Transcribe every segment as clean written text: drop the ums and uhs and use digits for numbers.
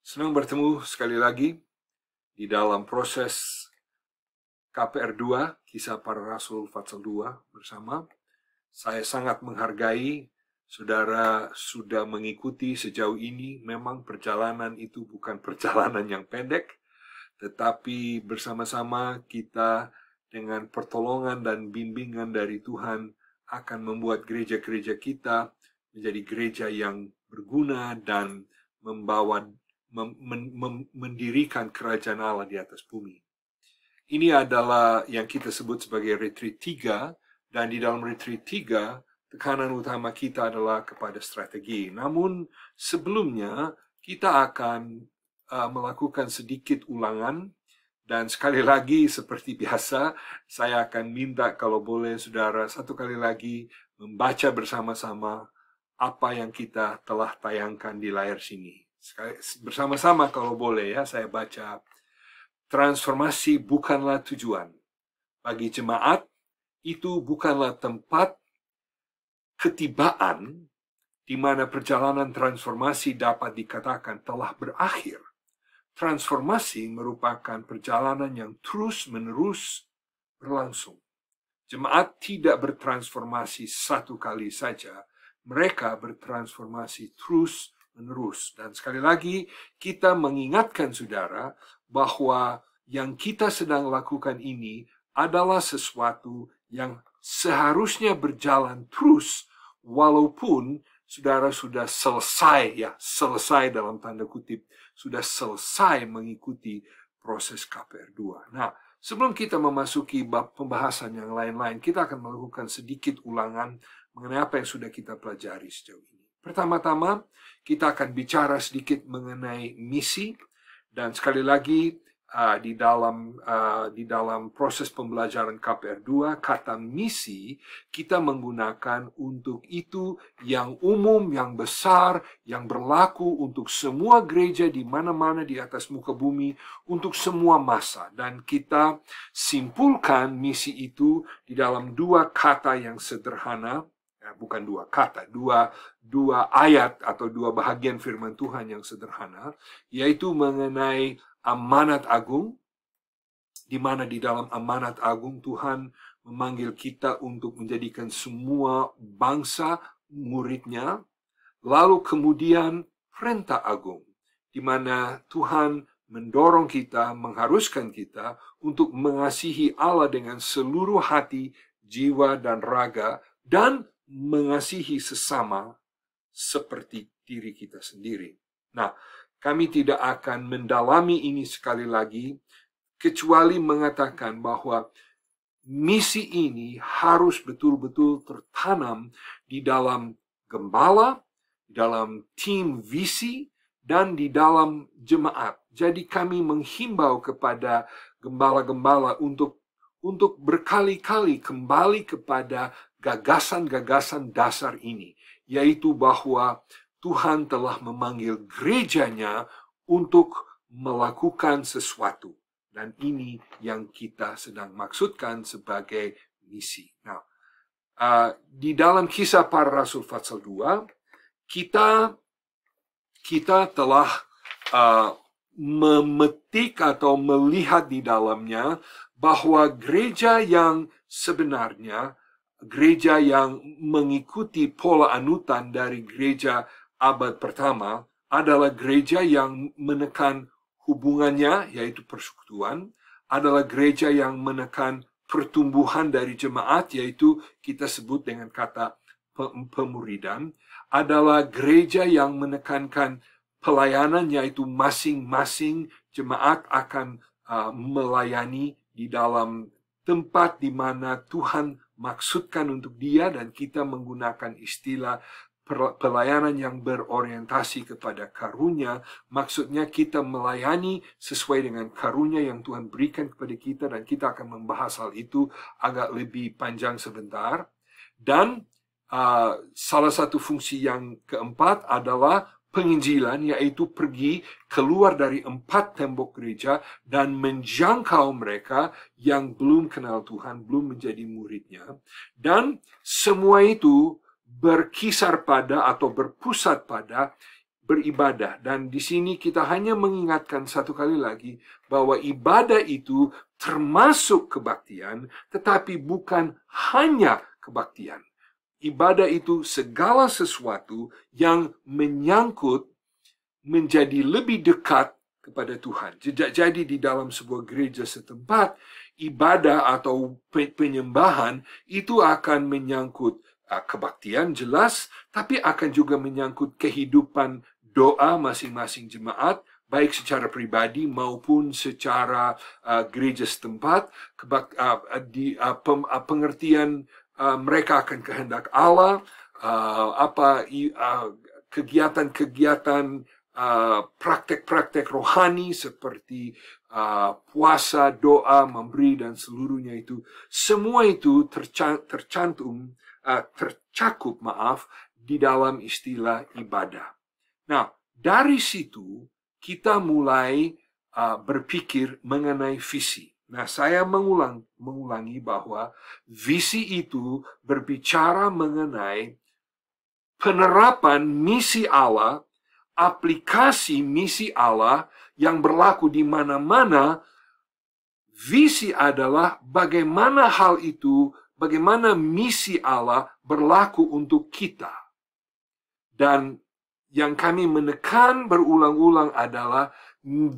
Senang bertemu sekali lagi di dalam proses KPR 2, Kisah Para Rasul Fatsal 2 bersama. Saya sangat menghargai saudara sudah mengikuti sejauh ini. Memang perjalanan itu bukan perjalanan yang pendek, tetapi bersama-sama kita dengan pertolongan dan bimbingan dari Tuhan akan membuat gereja-gereja kita menjadi gereja yang berguna dan mendirikan kerajaan Allah di atas bumi. Ini adalah yang kita sebut sebagai retreat 3, dan di dalam retreat 3, tekanan utama kita adalah kepada strategi. Namun sebelumnya kita akan melakukan sedikit ulangan, dan sekali lagi seperti biasa, saya akan minta kalau boleh saudara satu kali lagi membaca bersama-sama apa yang kita telah tayangkan di layar sini. Bersama-sama kalau boleh ya, saya baca. Transformasi bukanlah tujuan. Bagi jemaat, itu bukanlah tempat ketibaan di mana perjalanan transformasi dapat dikatakan telah berakhir. Transformasi merupakan perjalanan yang terus-menerus berlangsung. Jemaat tidak bertransformasi satu kali saja. Mereka bertransformasi terus-menerus. Dan sekali lagi, kita mengingatkan saudara bahwa yang kita sedang lakukan ini adalah sesuatu yang seharusnya berjalan terus, walaupun saudara sudah selesai dalam tanda kutip, sudah selesai mengikuti proses KPR 2. Nah, sebelum kita memasuki bab pembahasan yang lain-lain, kita akan melakukan sedikit ulangan mengenai apa yang sudah kita pelajari sejauh ini. Pertama-tama, kita akan bicara sedikit mengenai misi, dan sekali lagi di dalam proses pembelajaran KPR 2, kata misi kita menggunakan untuk itu yang umum, yang besar, yang berlaku untuk semua gereja di mana-mana di atas muka bumi, untuk semua masa. Dan kita simpulkan misi itu di dalam dua kata yang sederhana, bukan dua kata, dua ayat atau dua bahagian firman Tuhan yang sederhana, yaitu mengenai amanat agung, di mana di dalam amanat agung Tuhan memanggil kita untuk menjadikan semua bangsa muridnya, lalu kemudian perintah agung, di mana Tuhan mendorong kita, mengharuskan kita untuk mengasihi Allah dengan seluruh hati, jiwa, dan raga, dan mengasihi sesama seperti diri kita sendiri. Nah, kami tidak akan mendalami ini sekali lagi, kecuali mengatakan bahwa misi ini harus betul-betul tertanam di dalam gembala, di dalam tim visi, dan di dalam jemaat. Jadi kami menghimbau kepada gembala-gembala untuk berkali-kali kembali kepada gagasan-gagasan dasar ini, yaitu bahwa Tuhan telah memanggil gerejanya untuk melakukan sesuatu. Dan ini yang kita sedang maksudkan sebagai misi. Nah, di dalam Kisah Para Rasul Fatsal 2, kita telah memetik atau melihat di dalamnya bahwa gereja yang sebenarnya, gereja yang mengikuti pola anutan dari gereja abad pertama, adalah gereja yang menekan hubungannya, yaitu persekutuan, adalah gereja yang menekan pertumbuhan dari jemaat, yaitu kita sebut dengan kata pemuridan, adalah gereja yang menekankan pelayanan, yaitu masing-masing jemaat akan melayani di dalam tempat di mana Tuhan maksudkan untuk dia, dan kita menggunakan istilah pelayanan yang berorientasi kepada karunia. Maksudnya kita melayani sesuai dengan karunia yang Tuhan berikan kepada kita, dan kita akan membahas hal itu agak lebih panjang sebentar. Dan salah satu fungsi yang keempat adalah penginjilan, yaitu pergi keluar dari 4 tembok gereja dan menjangkau mereka yang belum kenal Tuhan, belum menjadi muridnya. Dan semua itu berkisar pada atau berpusat pada beribadah. Dan di sini kita hanya mengingatkan satu kali lagi bahwa ibadah itu termasuk kebaktian, tetapi bukan hanya kebaktian. Ibadah itu segala sesuatu yang menyangkut menjadi lebih dekat kepada Tuhan. Jadi di dalam sebuah gereja setempat, ibadah atau penyembahan itu akan menyangkut kebaktian jelas, tapi akan juga menyangkut kehidupan doa masing-masing jemaat, baik secara pribadi maupun secara gereja setempat, pengertian mereka akan kehendak Allah, kegiatan-kegiatan praktek-praktek rohani seperti puasa, doa, memberi, dan seluruhnya itu. Semua itu tercakup di dalam istilah ibadah. Nah, dari situ kita mulai berpikir mengenai visi. Nah, saya mengulangi bahwa visi itu berbicara mengenai penerapan misi Allah, aplikasi misi Allah yang berlaku di mana-mana. Visi adalah bagaimana hal itu, bagaimana misi Allah berlaku untuk kita. Dan yang kami menekan berulang-ulang adalah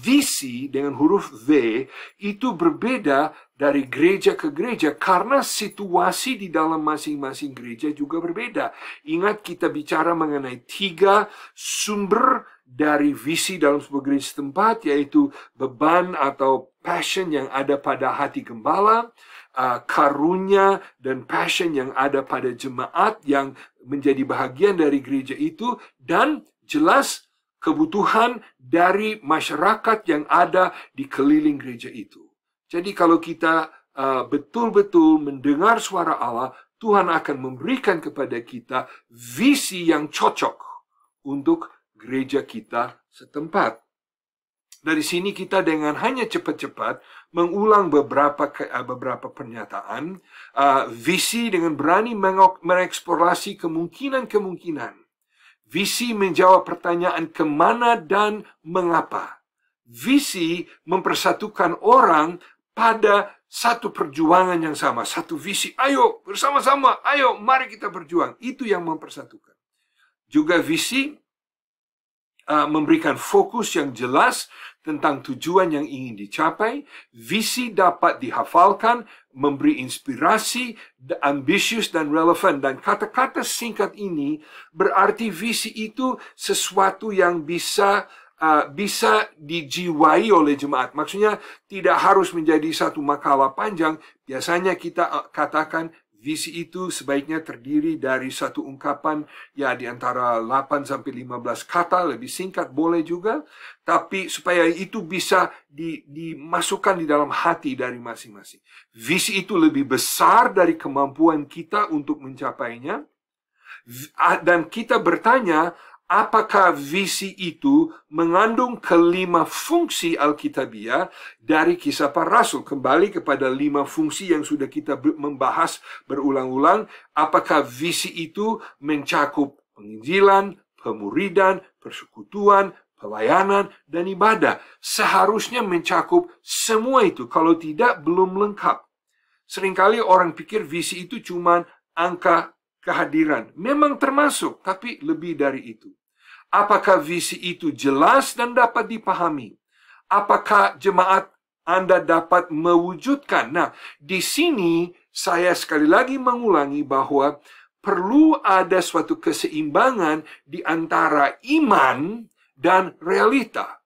visi dengan huruf V itu berbeda dari gereja ke gereja karena situasi di dalam masing-masing gereja juga berbeda. Ingat, kita bicara mengenai 3 sumber dari visi dalam sebuah gereja setempat, yaitu beban atau passion yang ada pada hati gembala, karunia dan passion yang ada pada jemaat yang menjadi bahagian dari gereja itu, dan jelas kebutuhan dari masyarakat yang ada di keliling gereja itu. Jadi kalau kita betul-betul mendengar suara Allah, Tuhan akan memberikan kepada kita visi yang cocok untuk gereja kita setempat. Dari sini kita dengan hanya cepat-cepat mengulang beberapa pernyataan, visi dengan berani mengeksplorasi kemungkinan-kemungkinan. Visi menjawab pertanyaan kemana dan mengapa. Visi mempersatukan orang pada satu perjuangan yang sama, satu visi. Ayo bersama-sama, ayo mari kita berjuang. Itu yang mempersatukan. Juga visi memberikan fokus yang jelas tentang tujuan yang ingin dicapai. Visi dapat dihafalkan, memberi inspirasi, ambisius dan relevan. Dan kata-kata singkat ini berarti visi itu sesuatu yang bisa dijiwai oleh jemaat. Maksudnya tidak harus menjadi satu makalah panjang. Biasanya kita katakan visi itu sebaiknya terdiri dari satu ungkapan, ya di antara 8 sampai 15 kata, lebih singkat boleh juga, tapi supaya itu bisa dimasukkan di dalam hati dari masing-masing. Visi itu lebih besar dari kemampuan kita untuk mencapainya, dan kita bertanya, apakah visi itu mengandung kelima fungsi Alkitabiah dari Kisah Para Rasul? Kembali kepada 5 fungsi yang sudah kita membahas berulang-ulang. Apakah visi itu mencakup penginjilan, pemuridan, persekutuan, pelayanan, dan ibadah? Seharusnya mencakup semua itu. Kalau tidak, belum lengkap. Seringkali orang pikir visi itu cuma angka kehadiran. Memang termasuk, tapi lebih dari itu. Apakah visi itu jelas dan dapat dipahami? Apakah jemaat Anda dapat mewujudkan? Nah, di sini saya sekali lagi mengulangi bahwa perlu ada suatu keseimbangan di antara iman dan realita.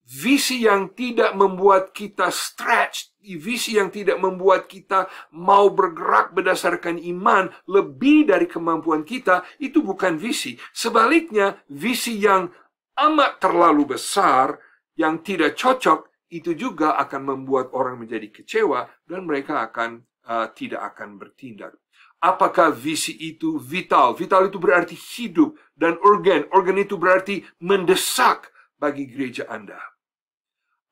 Visi yang tidak membuat kita stretch, visi yang tidak membuat kita mau bergerak berdasarkan iman lebih dari kemampuan kita, itu bukan visi. Sebaliknya, visi yang amat terlalu besar, yang tidak cocok, itu juga akan membuat orang menjadi kecewa dan mereka tidak akan bertindak. Apakah visi itu vital? Vital itu berarti hidup, dan urgen. Urgen itu berarti mendesak bagi gereja Anda.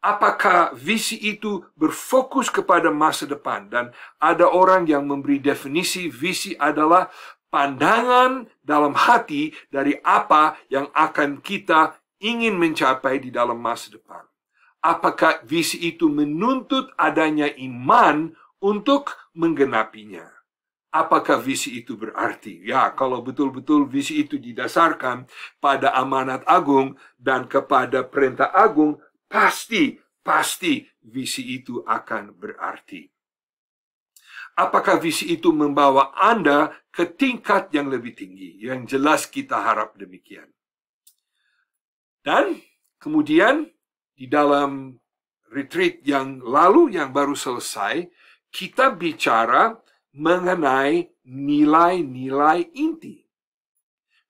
Apakah visi itu berfokus kepada masa depan? Dan ada orang yang memberi definisi visi adalah pandangan dalam hati dari apa yang akan kita ingin mencapai di dalam masa depan. Apakah visi itu menuntut adanya iman untuk menggenapinya? Apakah visi itu berarti? Ya, kalau betul-betul visi itu didasarkan pada amanat agung dan kepada perintah agung, pasti visi itu akan berarti. Apakah visi itu membawa Anda ke tingkat yang lebih tinggi? Yang jelas kita harap demikian. Dan kemudian di dalam retreat yang lalu, yang baru selesai, kita bicara mengenai nilai-nilai inti.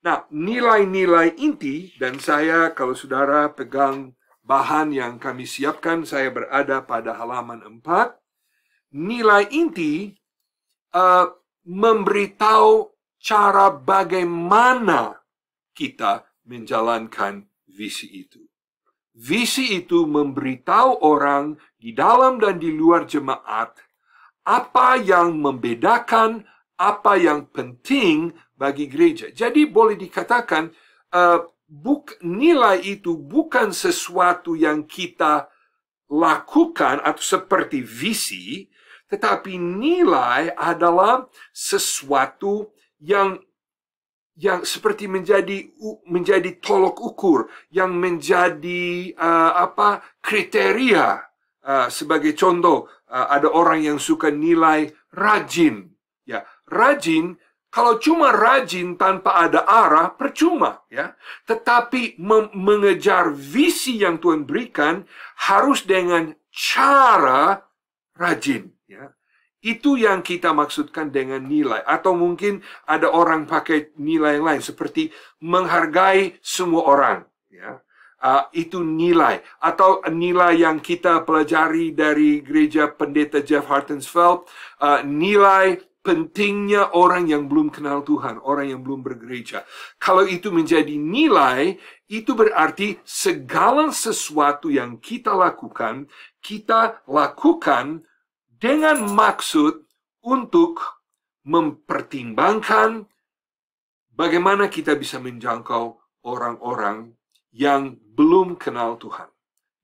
Nah, nilai-nilai inti, dan saya, kalau saudara pegang bahan yang kami siapkan, saya berada pada halaman 4. Nilai inti memberitahu cara bagaimana kita menjalankan visi itu. Visi itu memberitahu orang di dalam dan di luar jemaat apa yang membedakan, apa yang penting bagi gereja. Jadi boleh dikatakan nilai itu bukan sesuatu yang kita lakukan atau seperti visi, tetapi nilai adalah sesuatu yang seperti menjadi tolok ukur, yang menjadi kriteria. Sebagai contoh, ada orang yang suka nilai rajin. Ya, rajin, kalau cuma rajin tanpa ada arah, percuma. Ya, tetapi mengejar visi yang Tuhan berikan harus dengan cara rajin. Ya, itu yang kita maksudkan dengan nilai. Atau mungkin ada orang pakai nilai yang lain, seperti menghargai semua orang. Ya. Itu nilai. Atau nilai yang kita pelajari dari gereja pendeta Jeff Hartensfeld, nilai pentingnya orang yang belum kenal Tuhan, orang yang belum bergereja. Kalau itu menjadi nilai, itu berarti segala sesuatu yang kita lakukan dengan maksud untuk mempertimbangkan bagaimana kita bisa menjangkau orang-orang yang belum kenal Tuhan.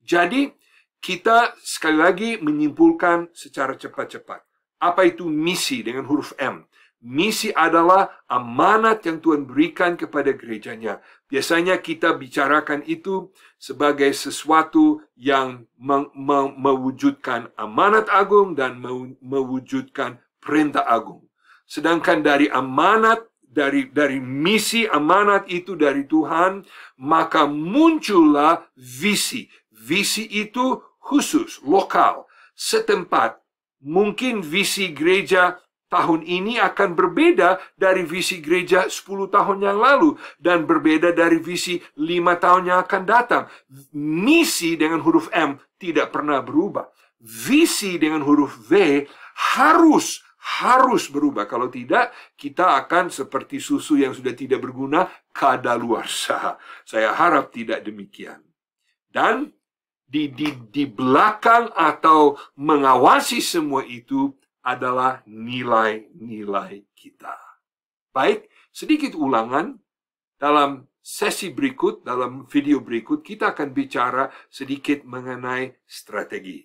Jadi, kita sekali lagi menyimpulkan secara cepat-cepat. Apa itu misi dengan huruf M? Misi adalah amanat yang Tuhan berikan kepada gerejanya. Biasanya kita bicarakan itu sebagai sesuatu yang mewujudkan amanat agung dan mewujudkan perintah agung. Sedangkan dari amanat, dari misi amanat itu dari Tuhan, maka muncullah visi. Visi itu khusus, lokal, setempat. Mungkin visi gereja tahun ini akan berbeda dari visi gereja 10 tahun yang lalu, dan berbeda dari visi 5 tahun yang akan datang. Misi dengan huruf M tidak pernah berubah. Visi dengan huruf V harus berubah. Kalau tidak, kita akan seperti susu yang sudah tidak berguna, kadaluarsa. Saya harap tidak demikian. Dan di belakang atau mengawasi semua itu adalah nilai-nilai kita. Baik, sedikit ulangan. Dalam sesi berikut, dalam video berikut, kita akan bicara sedikit mengenai strategi.